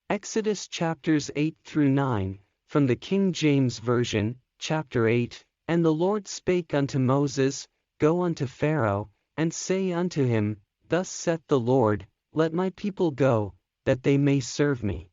Exodus chapters 8 through 9, from the King James Version, chapter 8. And the Lord spake unto Moses, Go unto Pharaoh, and say unto him, Thus saith the Lord, Let my people go, that they may serve me.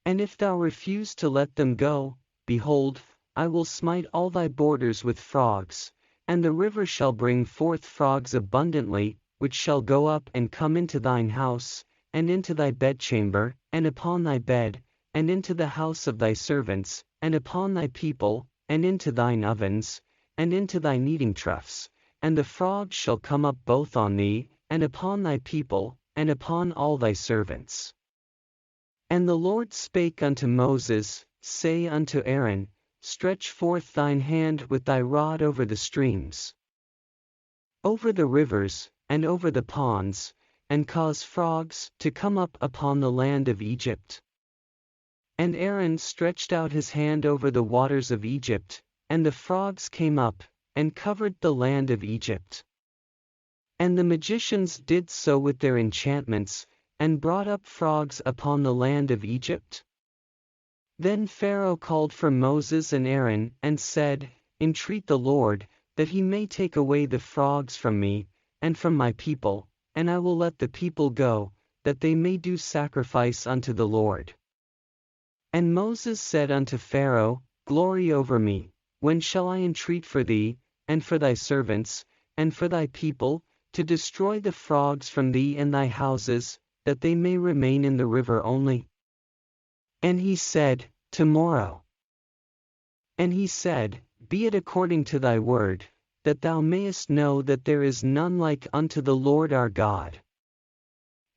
And if thou refuse to let them go, behold, I will smite all thy borders with frogs, and the river shall bring forth frogs abundantly, which shall go up and come into thine house, and into thy bedchamber, and upon thy bed, and into the house of thy servants, and upon thy people, and into thine ovens, and into thy kneading troughs, and the frogs shall come up both on thee, and upon thy people, and upon all thy servants. And the Lord spake unto Moses, Say unto Aaron, Stretch forth thine hand with thy rod over the streams, over the rivers, and over the ponds, and cause frogs to come up upon the land of Egypt. And Aaron stretched out his hand over the waters of Egypt, and the frogs came up, and covered the land of Egypt. And the magicians did so with their enchantments, and brought up frogs upon the land of Egypt. Then Pharaoh called for Moses and Aaron, and said, Entreat the Lord, that he may take away the frogs from me, and from my people, and I will let the people go, that they may do sacrifice unto the Lord. And Moses said unto Pharaoh, Glory over me, when shall I entreat for thee, and for thy servants, and for thy people, to destroy the frogs from thee and thy houses, that they may remain in the river only? And he said, Tomorrow. And he said, Be it according to thy word, that thou mayest know that there is none like unto the Lord our God.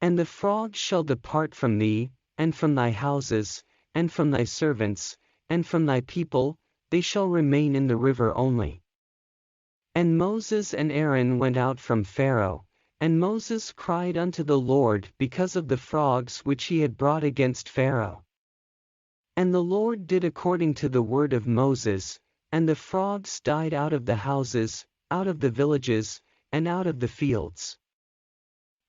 And the frogs shall depart from thee, and from thy houses, and from thy servants, and from thy people, they shall remain in the river only. And Moses and Aaron went out from Pharaoh, and Moses cried unto the Lord because of the frogs which he had brought against Pharaoh. And the Lord did according to the word of Moses, and the frogs died out of the houses, out of the villages, and out of the fields.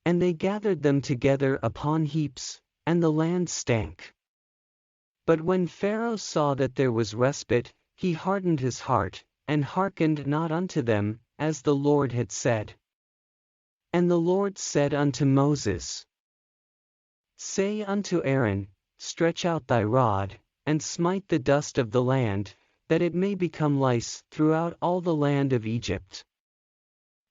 And they gathered them together upon heaps, and the land stank. But when Pharaoh saw that there was respite, he hardened his heart, and hearkened not unto them, as the Lord had said. And the Lord said unto Moses, Say unto Aaron, Stretch out thy rod, and smite the dust of the land, that it may become lice throughout all the land of Egypt.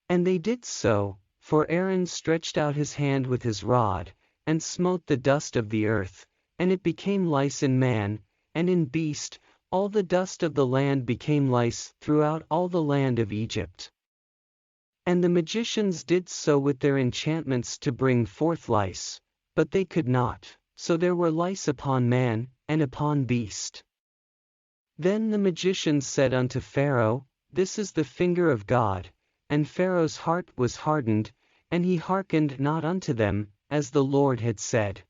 And they did so, for Aaron stretched out his hand with his rod, and smote the dust of the earth, and it became lice in man, and in beast, all the dust of the land became lice throughout all the land of Egypt. And the magicians did so with their enchantments to bring forth lice, but they could not, so there were lice upon man, and upon beast. Then the magicians said unto Pharaoh, This is the finger of God, and Pharaoh's heart was hardened, and he hearkened not unto them, as the Lord had said.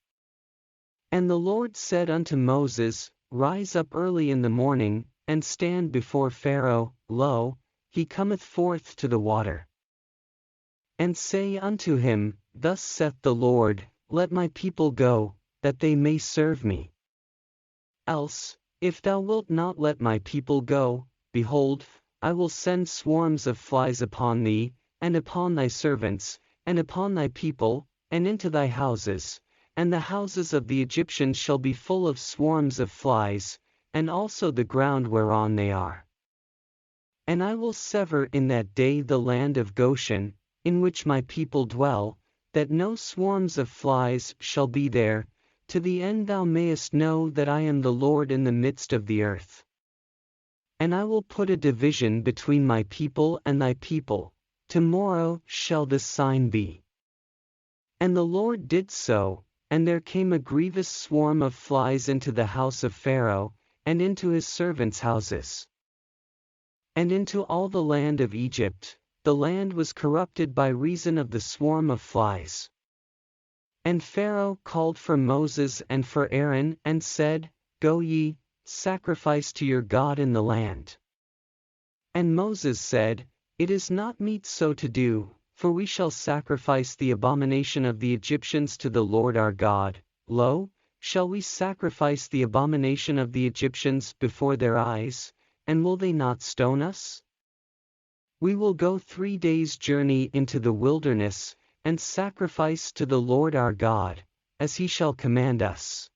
And the Lord said unto Moses, Rise up early in the morning, and stand before Pharaoh, lo, he cometh forth to the water. And say unto him, Thus saith the Lord, Let my people go, that they may serve me. Else, if thou wilt not let my people go, behold, I will send swarms of flies upon thee, and upon thy servants, and upon thy people, and into thy houses, and the houses of the Egyptians shall be full of swarms of flies, and also the ground whereon they are. And I will sever in that day the land of Goshen, in which my people dwell, that no swarms of flies shall be there, to the end thou mayest know that I am the Lord in the midst of the earth. And I will put a division between my people and thy people, tomorrow shall this sign be. And the Lord did so, and there came a grievous swarm of flies into the house of Pharaoh, and into his servants' houses. And into all the land of Egypt, the land was corrupted by reason of the swarm of flies. And Pharaoh called for Moses and for Aaron, and said, Go ye, sacrifice to your God in the land. And Moses said, It is not meet so to do, for we shall sacrifice the abomination of the Egyptians to the Lord our God. Lo, shall we sacrifice the abomination of the Egyptians before their eyes, and will they not stone us? We will go 3 days' journey into the wilderness, and sacrifice to the Lord our God, as he shall command us.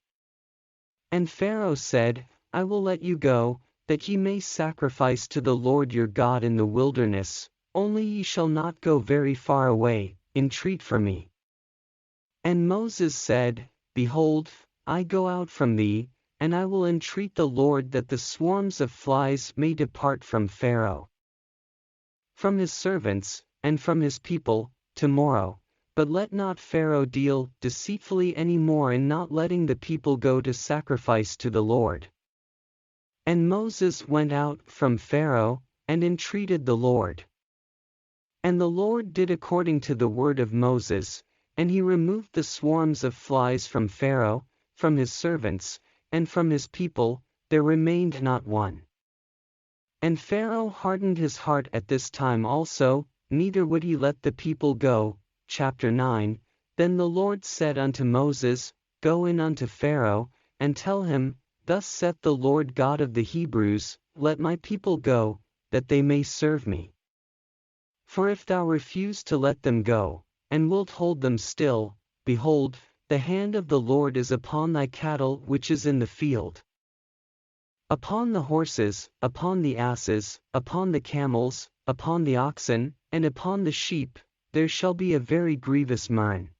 And Pharaoh said, I will let you go, that ye may sacrifice to the Lord your God in the wilderness, only ye shall not go very far away, entreat for me. And Moses said, Behold, I go out from thee, and I will entreat the Lord that the swarms of flies may depart from Pharaoh, from his servants, and from his people, tomorrow. But let not Pharaoh deal deceitfully any more in not letting the people go to sacrifice to the Lord. And Moses went out from Pharaoh, and entreated the Lord. And the Lord did according to the word of Moses, and he removed the swarms of flies from Pharaoh, from his servants, and from his people, there remained not one. And Pharaoh hardened his heart at this time also, neither would he let the people go. Chapter 9. Then the Lord said unto Moses, Go in unto Pharaoh, and tell him, Thus saith the Lord God of the Hebrews, Let my people go, that they may serve me. For if thou refuse to let them go, and wilt hold them still, behold, the hand of the Lord is upon thy cattle which is in the field, upon the horses, upon the asses, upon the camels, upon the oxen, and upon the sheep, there shall be a very grievous murrain.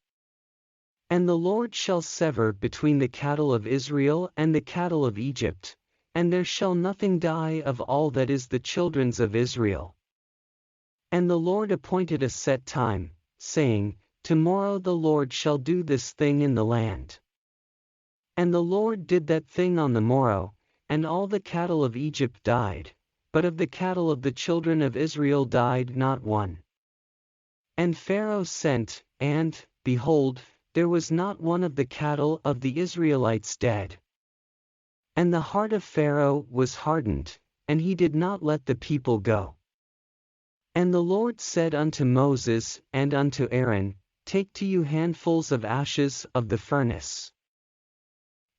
And the Lord shall sever between the cattle of Israel and the cattle of Egypt, and there shall nothing die of all that is the children's of Israel. And the Lord appointed a set time, saying, Tomorrow the Lord shall do this thing in the land. And the Lord did that thing on the morrow, and all the cattle of Egypt died, but of the cattle of the children of Israel died not one. And Pharaoh sent, and, behold, there was not one of the cattle of the Israelites dead. And the heart of Pharaoh was hardened, and he did not let the people go. And the Lord said unto Moses and unto Aaron, Take to you handfuls of ashes of the furnace,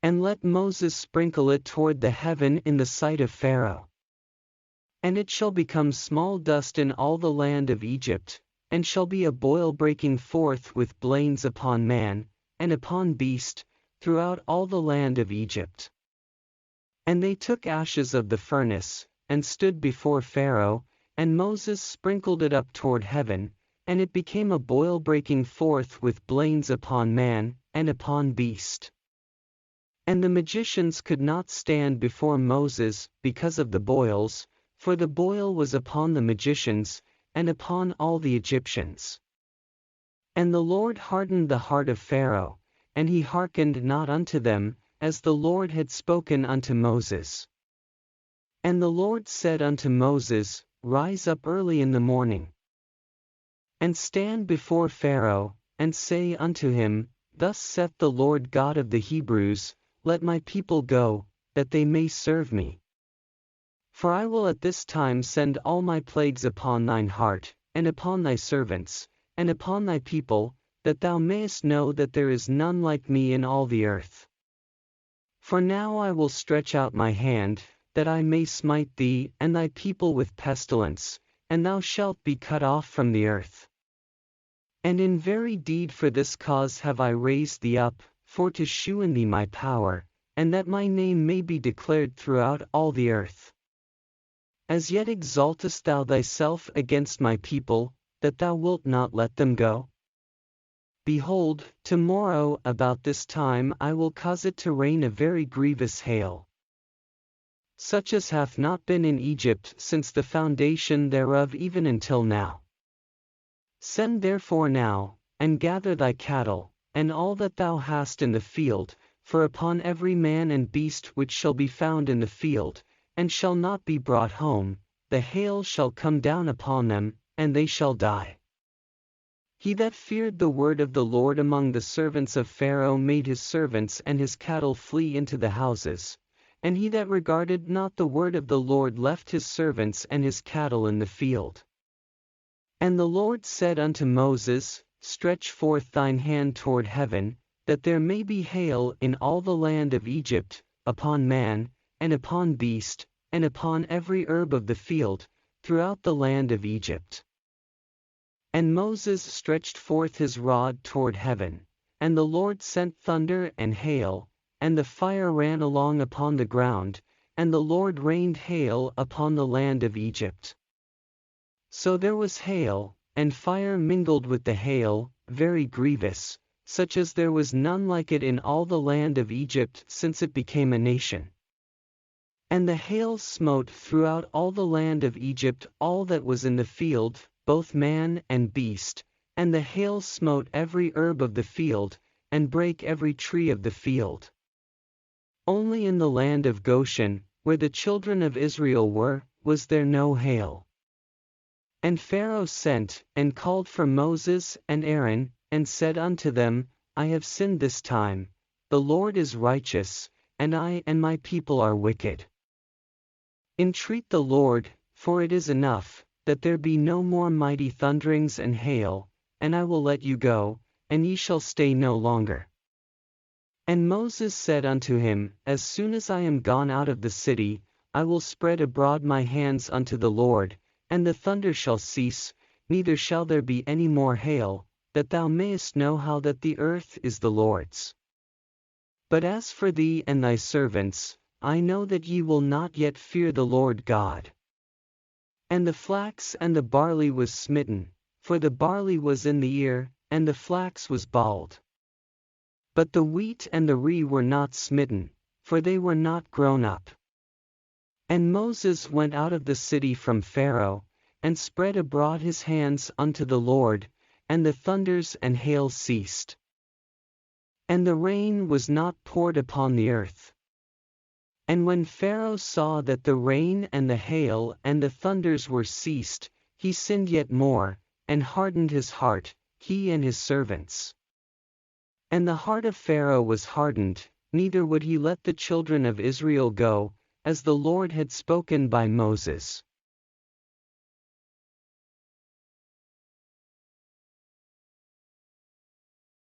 and let Moses sprinkle it toward the heaven in the sight of Pharaoh. And it shall become small dust in all the land of Egypt, and shall be a boil breaking forth with blains upon man, and upon beast, throughout all the land of Egypt. And they took ashes of the furnace, and stood before Pharaoh, and Moses sprinkled it up toward heaven, and it became a boil breaking forth with blains upon man, and upon beast. And the magicians could not stand before Moses because of the boils, for the boil was upon the magicians, and upon all the Egyptians. And the Lord hardened the heart of Pharaoh, and he hearkened not unto them, as the Lord had spoken unto Moses. And the Lord said unto Moses, Rise up early in the morning, and stand before Pharaoh, and say unto him, Thus saith the Lord God of the Hebrews, Let my people go, that they may serve me. For I will at this time send all my plagues upon thine heart, and upon thy servants, and upon thy people, that thou mayest know that there is none like me in all the earth. For now I will stretch out my hand, that I may smite thee and thy people with pestilence, and thou shalt be cut off from the earth. And in very deed for this cause have I raised thee up, for to shew in thee my power, and that my name may be declared throughout all the earth. As yet exaltest thou thyself against my people, that thou wilt not let them go? Behold, tomorrow about this time I will cause it to rain a very grievous hail, such as hath not been in Egypt since the foundation thereof even until now. Send therefore now, and gather thy cattle, and all that thou hast in the field, for upon every man and beast which shall be found in the field, and shall not be brought home, the hail shall come down upon them, and they shall die. He that feared the word of the Lord among the servants of Pharaoh made his servants and his cattle flee into the houses, and he that regarded not the word of the Lord left his servants and his cattle in the field. And the Lord said unto Moses, Stretch forth thine hand toward heaven, that there may be hail in all the land of Egypt, upon man, and upon beast, and upon every herb of the field, throughout the land of Egypt. And Moses stretched forth his rod toward heaven, and the Lord sent thunder and hail, and the fire ran along upon the ground, and the Lord rained hail upon the land of Egypt. So there was hail, and fire mingled with the hail, very grievous, such as there was none like it in all the land of Egypt since it became a nation. And the hail smote throughout all the land of Egypt all that was in the field, both man and beast, and the hail smote every herb of the field, and brake every tree of the field. Only in the land of Goshen, where the children of Israel were, was there no hail. And Pharaoh sent, and called for Moses and Aaron, and said unto them, I have sinned this time, the Lord is righteous, and I and my people are wicked. Entreat the Lord, for it is enough, that there be no more mighty thunderings and hail, and I will let you go, and ye shall stay no longer. And Moses said unto him, As soon as I am gone out of the city, I will spread abroad my hands unto the Lord, and the thunder shall cease, neither shall there be any more hail, that thou mayest know how that the earth is the Lord's. But as for thee and thy servants, I know that ye will not yet fear the Lord God. And the flax and the barley was smitten, for the barley was in the ear, and the flax was bald. But the wheat and the rye were not smitten, for they were not grown up. And Moses went out of the city from Pharaoh, and spread abroad his hands unto the Lord, and the thunders and hail ceased. And the rain was not poured upon the earth. And when Pharaoh saw that the rain and the hail and the thunders were ceased, he sinned yet more, and hardened his heart, he and his servants. And the heart of Pharaoh was hardened, neither would he let the children of Israel go, as the Lord had spoken by Moses.